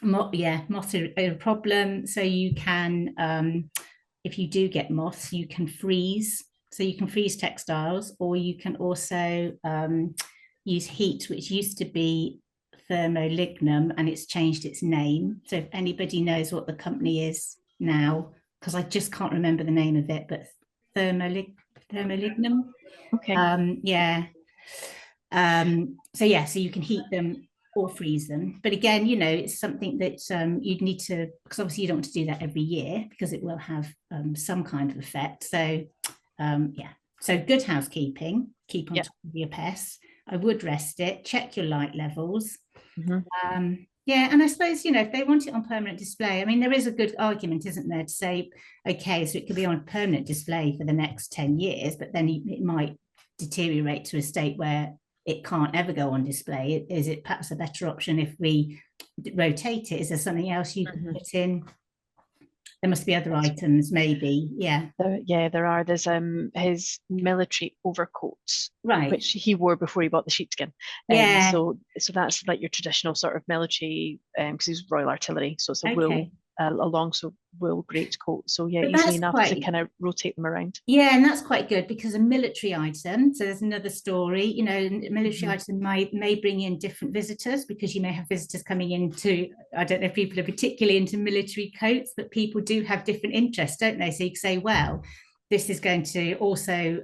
Moths are a problem. So you can, if you do get moths, you can freeze. So you can freeze textiles, or you can also use heat, which used to be thermolignum, and it's changed its name. So if anybody knows what the company is now, because I just can't remember the name of it, but thermolignum. So you can heat them or freeze them. But again, it's something that you'd need to, because obviously you don't want to do that every year, because it will have some kind of effect. So so good housekeeping, keep on top of your pests. I would rest it, check your light levels. And I suppose, if they want it on permanent display, I mean, there is a good argument, isn't there, to say, okay, so it could be on permanent display for the next 10 years, but then it might deteriorate to a state where it can't ever go on display. Is it perhaps a better option if we rotate it? Is there something else you can Mhm. put in? There must be other That's- items, maybe. Yeah. There are. There's his military overcoats, Right. which he wore before he bought the sheepskin. Yeah. So that's like your traditional sort of military, because he's Royal Artillery, so it's a wool, Okay. a long wool greatcoat. So yeah, But easily that's enough to quite, kind of rotate them around. yeah, and that's quite good because a military item, so there's another story, you know, a military Mhm. item may bring in different visitors, because you may have visitors coming into, I don't know if people are particularly into military coats, but people do have different interests, don't they? So you can say, well, this is going to also,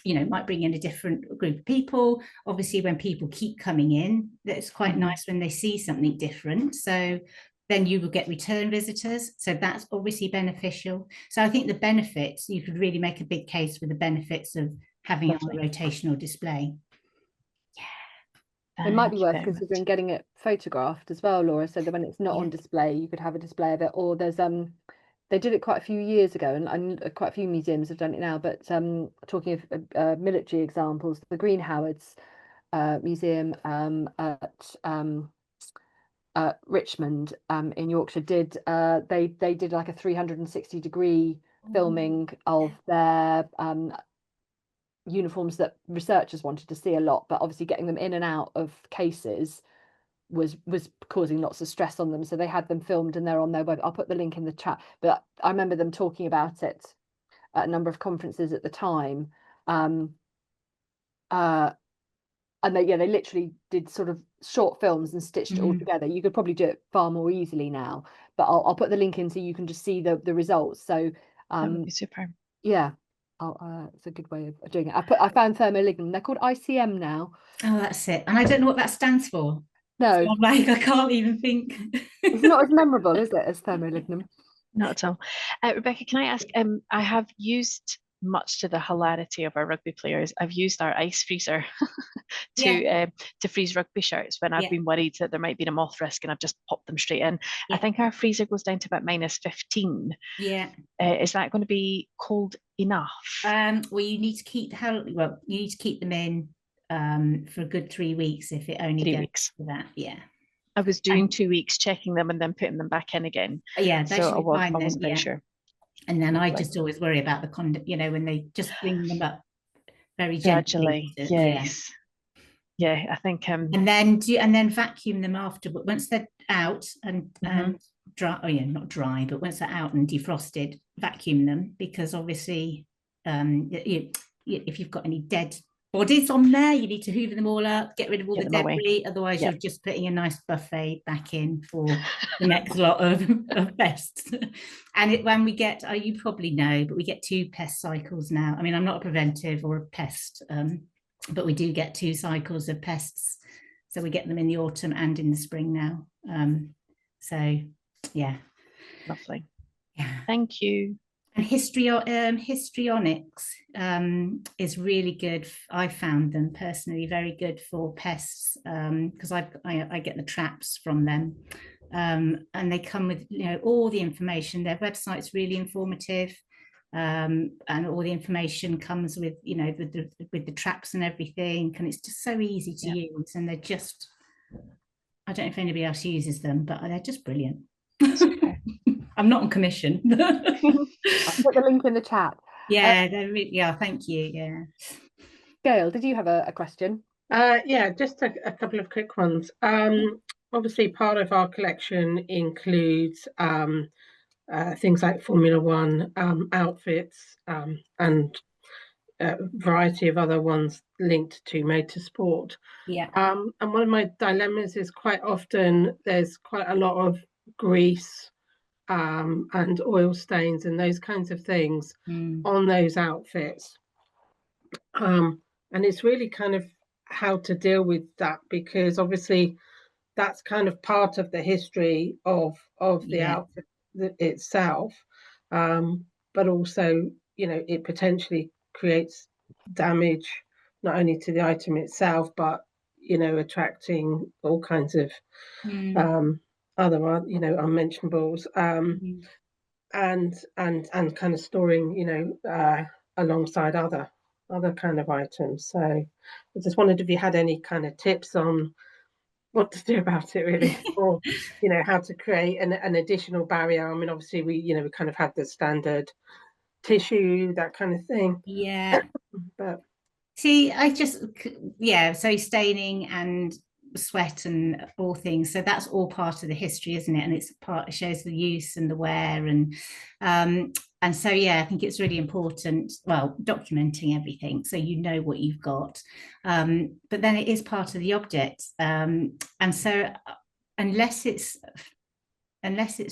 you know, might bring in a different group of people. Obviously, when people keep coming in, it's quite Mhm. nice when they see something different. So then you will get return visitors. So that's obviously beneficial. So I think the benefits, you could really make a big case for the benefits of having it on a Lovely. rotational display. It might be Thank you worth very much. considering getting it photographed as well, Laura, so that when it's not Yeah. on display, you could have a display of it. Or there's they did it quite a few years ago, and quite a few museums have done it now. But talking of military examples, the Green Howards Museum at Richmond in Yorkshire did they did like a 360-degree filming of their uniforms that researchers wanted to see a lot, but obviously getting them in and out of cases was causing lots of stress on them. So they had them filmed and they're on their web. I'll put the link in the chat. But I remember them talking about it at a number of conferences at the time. And they literally did sort of short films and stitched it all together. You could probably do it far more easily now, but I'll put the link in so you can just see the results. So That would be super. yeah, it's a good way of doing it. I found thermolignum. They're called ICM now. Oh, that's it. And I don't know what that stands for. No, So I'm like, I can't even think. it's not as memorable, is it, as thermolignum? Not at all. Rebecca, can I ask? I have used, much to the hilarity of our rugby players, I've used our ice freezer to freeze rugby shirts when I've been worried that there might be a moth risk, and I've just popped them straight in. I think our freezer goes down to about -15. Yeah. Is that going to be cold enough? Well, you need to keep you need to keep them in for a good 3 weeks if it only 3 goes weeks. to that. Yeah. I was doing 2 weeks, checking them and then putting them back in again. Yeah, they So should be fine I then. wasn't very Yeah. sure. And then I Lovely. just always worry about the conduct, you know, when they just bring them up very Gradually, gently. yes. Yeah, I think And then vacuum them after. But once they're out and dry, oh yeah, not dry, but once they're out and defrosted, vacuum them, because obviously, if you've got any dead bodies on there, you need to hoover them all up, get rid of all the debris. Otherwise, you're just putting a nice buffet back in for the next lot of pests. And when we get, you probably know, but we get 2 pest cycles now. I mean, I'm not a preventive or a pest, but we do get 2 cycles of pests. So we get them in the autumn and in the spring now. So yeah. Lovely. Yeah. Thank you. And histrionics is really good. I found them personally very good for pests, because I get the traps from them, and they come with, you know, all the information. Their website's really informative, and all the information comes with, you know, with the traps and everything, and it's just so easy to use. And they're just, I don't know if anybody else uses them, but they're just brilliant. Super. I'm not on commission. I'll put the link in the chat. Yeah, yeah, thank you. Yeah. Gail, did you have a question? Yeah, just a couple of quick ones. Obviously, part of our collection includes things like Formula One outfits, and a variety of other ones linked to motorsport. Yeah. And one of my dilemmas is quite often there's quite a lot of grease and oil stains and those kinds of things on those outfits. And it's really kind of how to deal with that, because obviously that's kind of part of the history of the outfit itself. But also, you know, it potentially creates damage not only to the item itself, but, you know, attracting all kinds of other, you know, unmentionables, and kind of storing, you know, alongside other kind of items. So I just wondered if you had any kind of tips on what to do about it really, or how to create an additional barrier. I mean, obviously we kind of have the standard tissue, that kind of thing. Yeah. But see, so staining and sweat and all things, so that's all part of the history, isn't it? And it shows the use and the wear, and so I think it's really important, well, documenting everything so you know what you've got, but then it is part of the object, and so unless it's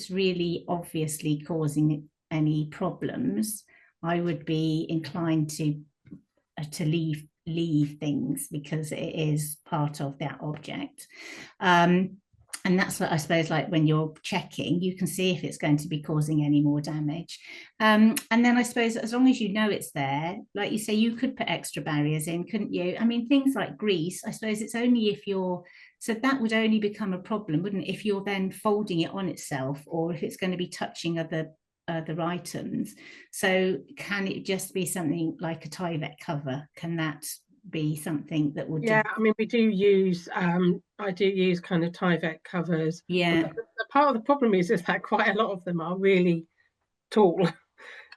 really obviously causing any problems, I would be inclined to leave things, because it is part of that object, and that's what I suppose, like when you're checking, you can see if it's going to be causing any more damage, and then I suppose as long as you know it's there, like you say, you could put extra barriers in, couldn't you? I mean, things like grease, I suppose it's only if you're, so that would only become a problem, wouldn't it, if you're then folding it on itself, or if it's going to be touching other items. So can it just be something like a Tyvek cover? Can that be something that would I mean, we do use I do use kind of Tyvek covers. Yeah. The part of the problem is that quite a lot of them are really tall.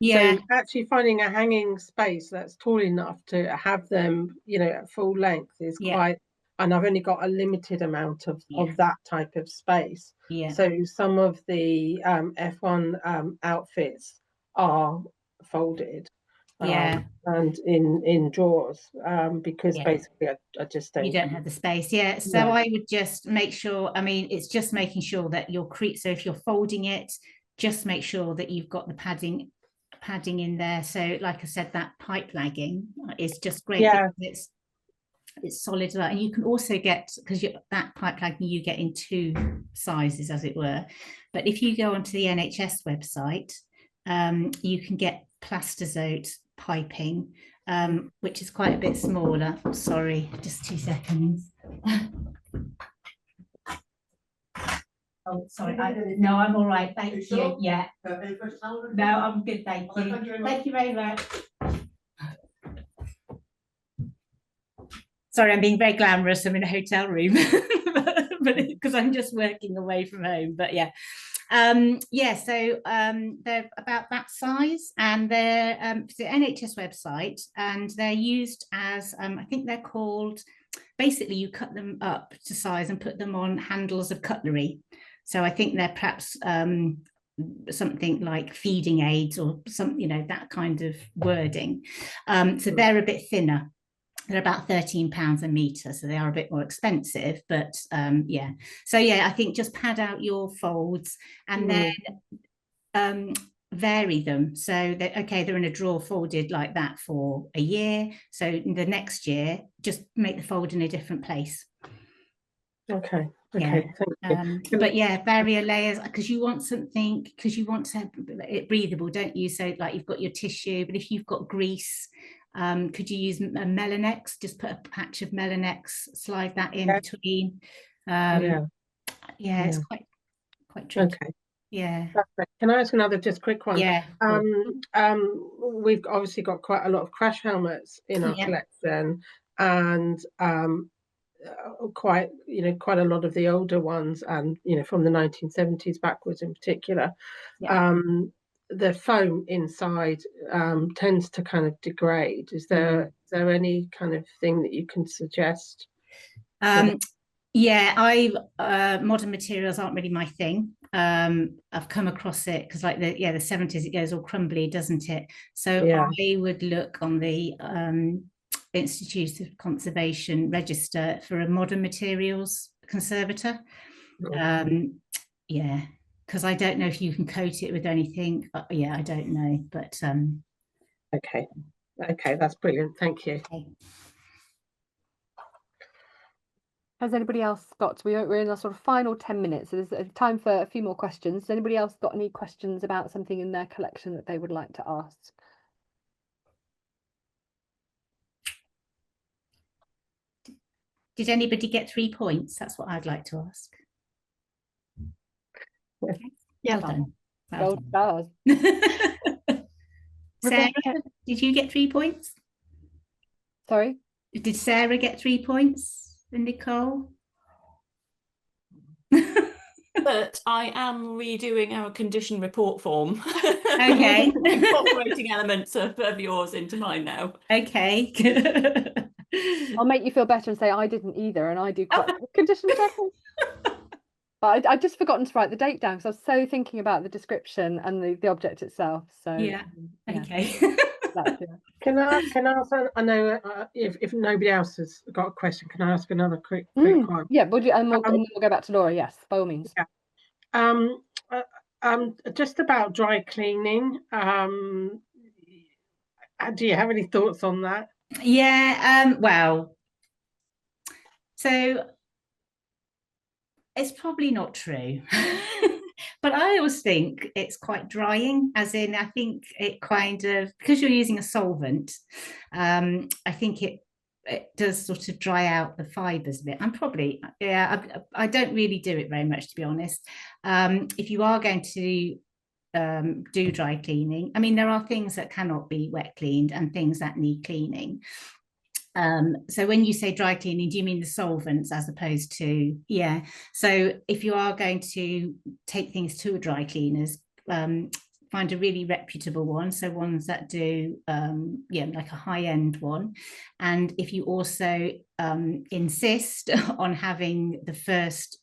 Yeah. So actually finding a hanging space that's tall enough to have them, at full length is quite, and I've only got a limited amount of that type of space. Yeah. So some of the F1 outfits are folded. Yeah. And in drawers, because basically I just don't. You don't have the space. Yeah. So I would just make sure, I mean, it's just making sure that so if you're folding it, just make sure that you've got the padding in there. So like I said, that pipe lagging is just great, because it's solid, and you can also get, because that pipe lagging you get in 2 sizes, as it were. But if you go onto the NHS website, you can get plastizote piping, which is quite a bit smaller. Sorry, just 2 seconds. Oh, sorry. No, I'm all right. Thank you. Yeah. No, I'm good. Thank you. Thank you very much. Sorry, I'm being very glamorous. I'm in a hotel room, but because I'm just working away from home. But so they're about that size, and they're the NHS website, and they're used as I think they're called, basically you cut them up to size and put them on handles of cutlery. So I think they're perhaps something like feeding aids or some, that kind of wording. So they're a bit thinner. They're about £13 a metre, so they are a bit more expensive, but So I think just pad out your folds, and then vary them. So that, they're in a drawer folded like that for a year. So the next year, just make the fold in a different place. Okay. Thank you. But barrier layers, because you want something, because you want to have it breathable, don't you? So like you've got your tissue, but if you've got grease, could you use a Melanex? Just put a patch of Melanex, slide that in between. It's quite tricky. Okay. Yeah. Can I ask another just quick one? Yeah. We've obviously got quite a lot of crash helmets in our collection, and quite a lot of the older ones, and from the 1970s backwards in particular. The foam inside tends to kind of degrade. Is there any kind of thing that you can suggest? Modern materials aren't really my thing. I've come across it because like the 70s, it goes all crumbly, doesn't it? So I would look on the Institute of Conservation register for a modern materials conservator. Because I don't know if you can coat it with anything. I don't know, but okay, that's brilliant. Thank you. Okay. Has anybody else we're in our sort of final 10 minutes, so there's time for a few more questions. Has anybody else got any questions about something in their collection that they would like to ask? Did anybody get 3 points? That's what I'd like to ask. Yeah, well done. Stars. Sarah, did you get 3 points? Sorry? Did Sarah get 3 points? And Nicole? But I am redoing our condition report form. Okay. Incorporating elements of yours into mine now. Okay. I'll make you feel better and say I didn't either, and I do quite a good condition checking. But I'd just forgotten to write the date down because I was so thinking about the description and the object itself. So Yeah. Okay. Can I ask? I know if nobody else has got a question, can I ask another quick one? Yeah, and we'll go back to Laura. Yes, by all means. Yeah. Just about dry cleaning. Do you have any thoughts on that? Yeah. Well, so it's probably not true. But I always think it's quite drying, as in I think it kind of, because you're using a solvent, I think it does sort of dry out the fibres a bit. I don't really do it very much, to be honest. If you are going to do dry cleaning, I mean, there are things that cannot be wet cleaned and things that need cleaning. So when you say dry cleaning, do you mean the solvents as opposed to, yeah. So if you are going to take things to a dry cleaners, find a really reputable one. So ones that do, like a high-end one. And if you also insist on having the first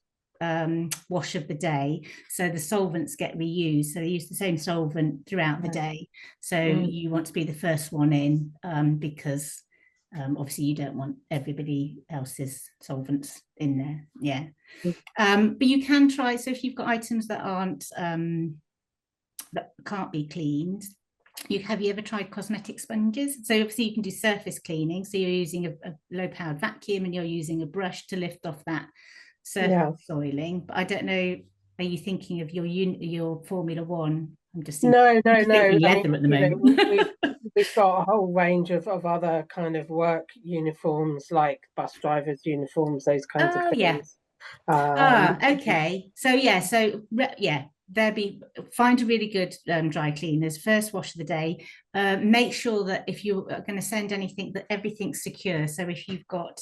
wash of the day, so the solvents get reused, so they use the same solvent throughout the day. So you want to be the first one in, because obviously you don't want everybody else's solvents in there. Yeah. But you can try, so if you've got items that aren't that can't be cleaned, have you ever tried cosmetic sponges? So obviously you can do surface cleaning, so you're using a low powered vacuum and you're using a brush to lift off that surface soiling. But I don't know, are you thinking of your Formula One? I'm just thinking, no. leather at the moment. We've got a whole range of other kind of work uniforms, like bus drivers' uniforms, those kinds of things. Okay. Find a really good dry cleaners, first wash of the day. Make sure that if you're going to send anything, that everything's secure. So if you've got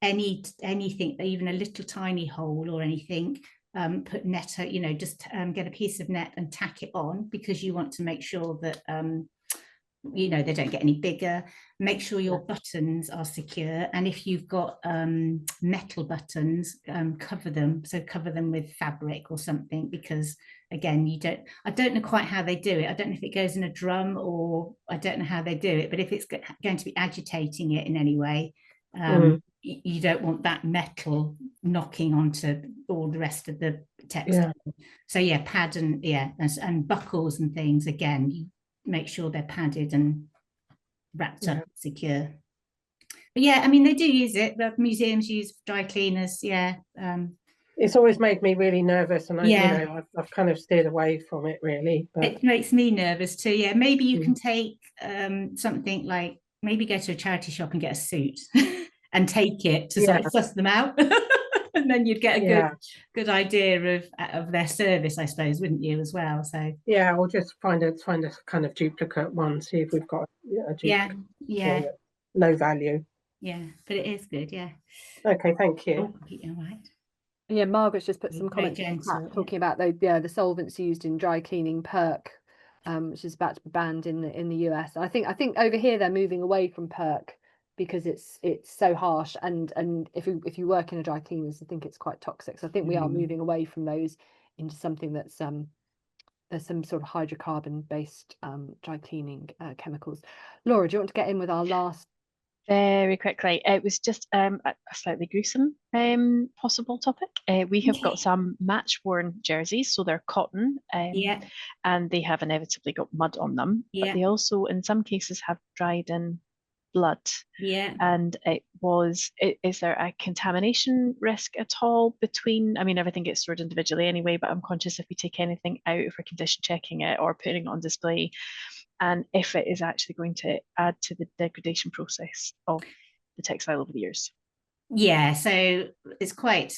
anything, even a little tiny hole or anything, put net, just get a piece of net and tack it on, because you want to make sure that they don't get any bigger. Make sure your buttons are secure, and if you've got metal buttons, cover them with fabric or something, because again, I don't know quite how they do it. I don't know if it goes in a drum, or I don't know how they do it, but if it's going to be agitating it in any way, you don't want that metal knocking onto all the rest of the textile. So pad and buckles and things, again, you make sure they're padded and wrapped up secure. But I mean, they do use it. The museums use dry cleaners. It's always made me really nervous, and I've kind of steered away from it, really. But it makes me nervous too. Maybe you can take something like, maybe go to a charity shop and get a suit and take it to sort of suss them out. And then you'd get a good idea of their service, I suppose, wouldn't you, as well? So or just find a kind of duplicate one, see if we've got a duplicate low value. But it is good. Okay, thank you. All right. Yeah, Margaret's just put some comments in the chat talking about the solvents used in dry cleaning, perc, which is about to be banned in the US. I think over here they're moving away from perc, because it's so harsh, and if you work in a dry cleaners, I think it's quite toxic. So I think we are moving away from those into something that's there's some sort of hydrocarbon based dry cleaning chemicals. Laura, do you want to get in with our last? Very quickly, it was just a slightly gruesome possible topic. We have got some match worn jerseys, so they're cotton, and they have inevitably got mud on them, but they also in some cases have dried in blood. And is there a contamination risk at all between, I mean, everything gets stored individually anyway, but I'm conscious if we take anything out, if we're condition checking it or putting it on display, and if it is actually going to add to the degradation process of the textile over the years. So it's quite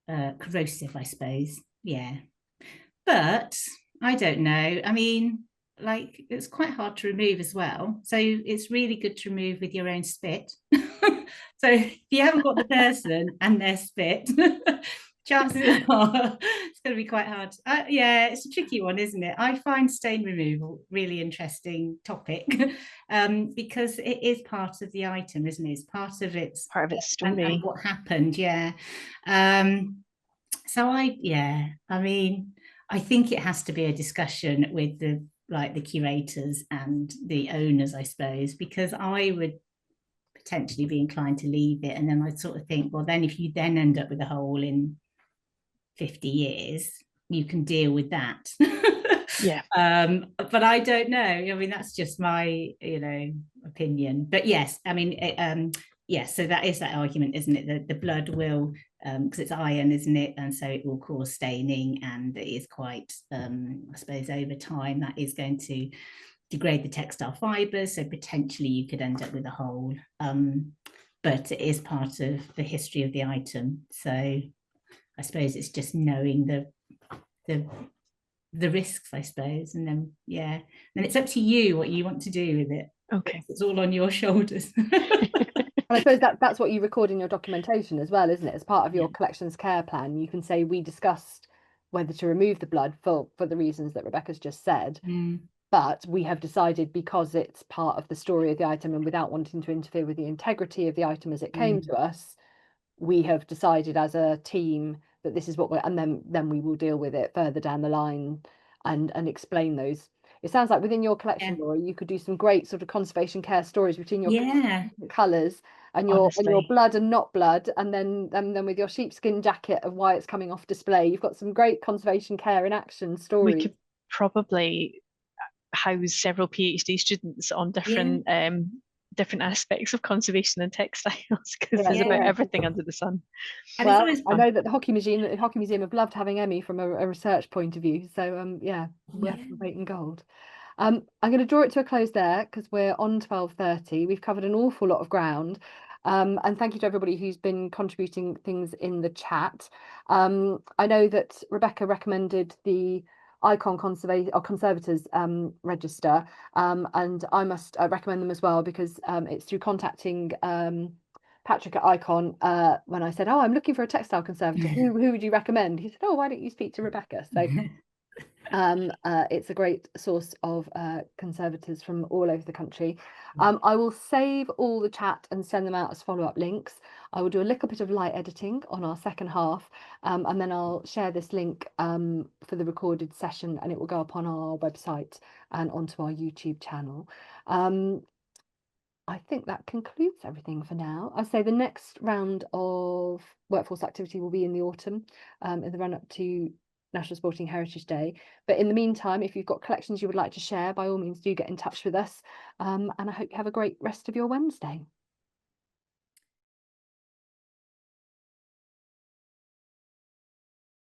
corrosive, I suppose. But I don't know, I mean, like, it's quite hard to remove as well, so it's really good to remove with your own spit. So if you haven't got the person and their spit, Chances are it's going to be quite hard. Yeah, it's a tricky one, isn't it? I find stain removal really interesting topic because it is part of the item, isn't it? It's part of its story. And what happened, yeah. So I mean, I think it has to be a discussion with the curators and the owners, I suppose, because I would potentially be inclined to leave it, and then I'd sort of think, well, then if you then end up with a hole in 50 years, you can deal with that. Yeah. But I don't know. I mean, that's just my, opinion. But yes, I mean, yes, so that is that argument, isn't it? The blood will, because it's iron, isn't it? And so it will cause staining, and it is quite, I suppose, over time, that is going to degrade the textile fibres. So potentially you could end up with a hole. But it is part of the history of the item. So I suppose it's just knowing the risks, I suppose, and then then it's up to you what you want to do with it. Okay, it's all on your shoulders. And I suppose that's what you record in your documentation as well, isn't it? As part of your collections care plan, you can say we discussed whether to remove the blood for the reasons that Rebecca's just said. But we have decided, because it's part of the story of the item and without wanting to interfere with the integrity of the item as it came to us, we have decided as a team that this is what we're, and then we will deal with it further down the line and explain those. It sounds like within your collection, Laura, you could do some great sort of conservation care stories between your colours and your blood and not blood, and then with your sheepskin jacket of why it's coming off display. You've got some great conservation care in action stories. We could probably house several PhD students on different different aspects of conservation and textiles, because there's about everything under the sun. And well, I know that the Hockey Museum have loved having Emmy from a research point of view. So worth the weight in gold. I'm going to draw it to a close there because we're on 12:30. We've covered an awful lot of ground. And thank you to everybody who's been contributing things in the chat. I know that Rebecca recommended the Icon Conservators register, and I must recommend them as well, because it's through contacting Patrick at Icon when I said, oh, I'm looking for a textile conservator, who would you recommend? He said, oh, why don't you speak to Rebecca? So it's a great source of conservators from all over the country. I will save all the chat and send them out as follow-up links. I will do a little bit of light editing on our second half, and then I'll share this link for the recorded session, and it will go up on our website and onto our YouTube channel. I think that concludes everything for now. I say the next round of workforce activity will be in the autumn, in the run-up to National Sporting Heritage Day. But in the meantime, if you've got collections you would like to share, by all means do get in touch with us. And I hope you have a great rest of your Wednesday.